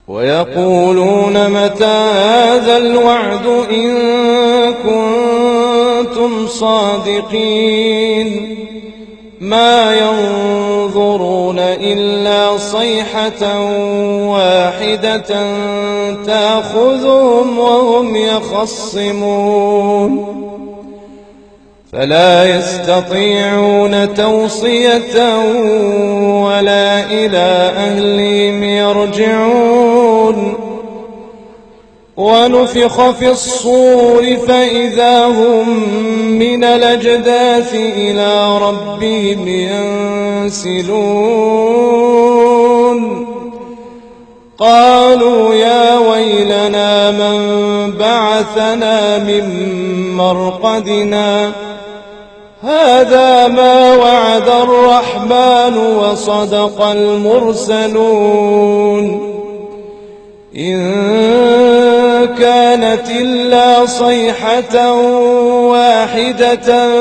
ويقولون متى هذا الوعد إن كنتم صادقين ما ينظرون إلا صيحة واحدة تأخذهم وهم يخصمون فلا يستطيعون توصية ولا إلى أهلهم يرجعون ونفخ في الصور فإذا هم من الأجداث إلى ربهم ينسلون قالوا يا ويلنا من بعثنا من مرقدنا هذا ما وعد الرحمن وصدق المرسلون إن كانت إلا صيحة واحدة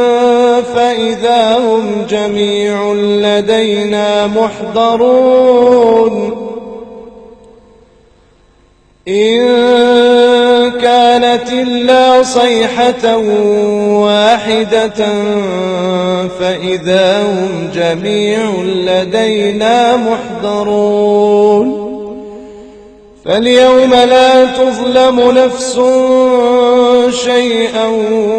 فإذا هم جميع لدينا محضرون إن كانت إلا صيحة واحدة فإذا هم جميع لدينا محضرون فاليوم لا تظلم نفس شيئا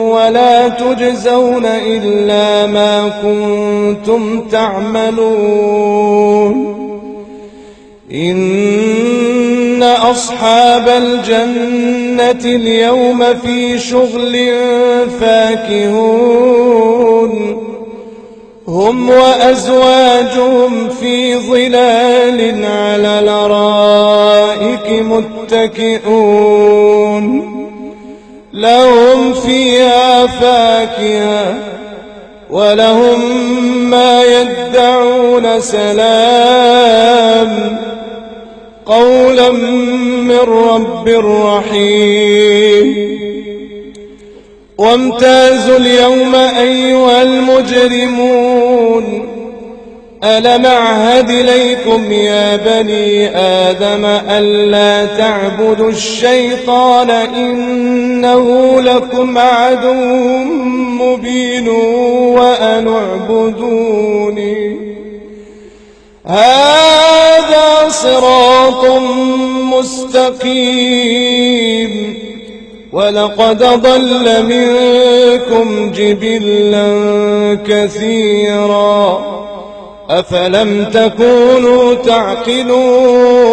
ولا تجزون إلا ما كنتم تعملون إن أصحاب الجنة اليوم في شغل فاكهون هم وأزواجهم في ظلال على الأرائك متكئون لهم فيها فاكهة ولهم ما يدعون سلام قولا من رب رحيم وامتازوا اليوم أيها المجرمون ألم أعهد إليكم يا بني آدم ألا تعبدوا الشيطان إنه لكم عدو مبين وأن اعبدوني هذا صراط مستقيم ولقد ضل منكم جبلا كثيرا أفلم تكونوا تعقلون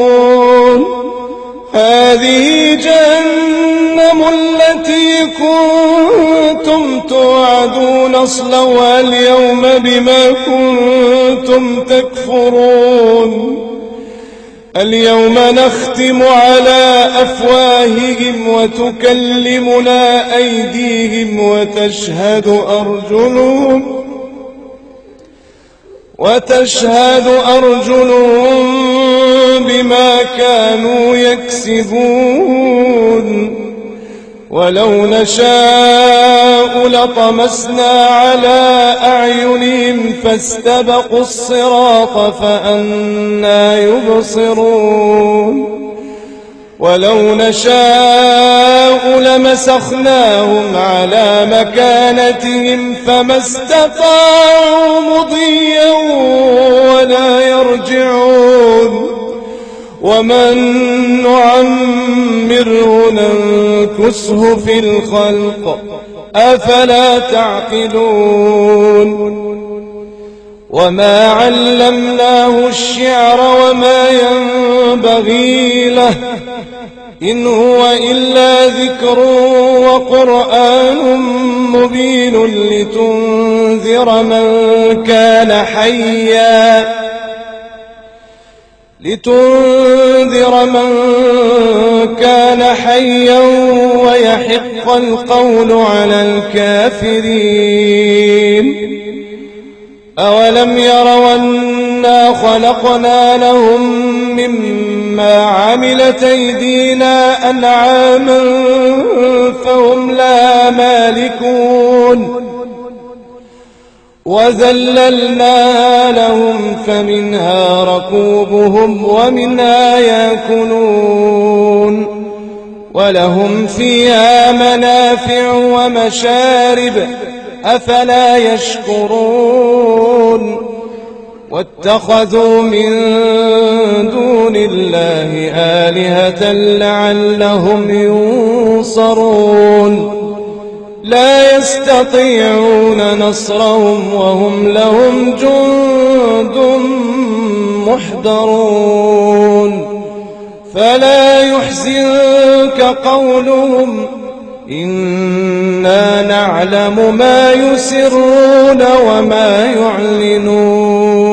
هذه جهنم التي كنتم توعدون اصلوها اليوم بما كنتم تكفرون اليوم نختم على أفواههم وتكلمنا أيديهم وتشهد أرجلهم بما كانوا يكسبون ولو نشاء لطمسنا على أعينهم فاستبقوا الصراط فأنى يبصرون ولو نشاء لمسخناهم على مكانتهم فما استطاعوا مضيا ولا يرجعون ومن نعمره ننكسه في الخلق أفلا تعقلون وما علمناه الشعر وما ينبغي له إن هو إلا ذكر وقرآن مبين لتنذر من كان حيا ويحق القول على الكافرين أولم يروا أنا خلقنا لهم مما عملت أيدينا أنعاما فهم لا مالكون وذللناها لهم فمنها ركوبهم ومنها يأكلون ولهم فيها منافع ومشارب أفلا يشكرون واتخذوا من دون الله آلهة لعلهم ينصرون لا يستطيعون نصرهم وهم لهم جند محضرون فلا يحزنك قولهم إنا نعلم ما يسرون وما يعلنون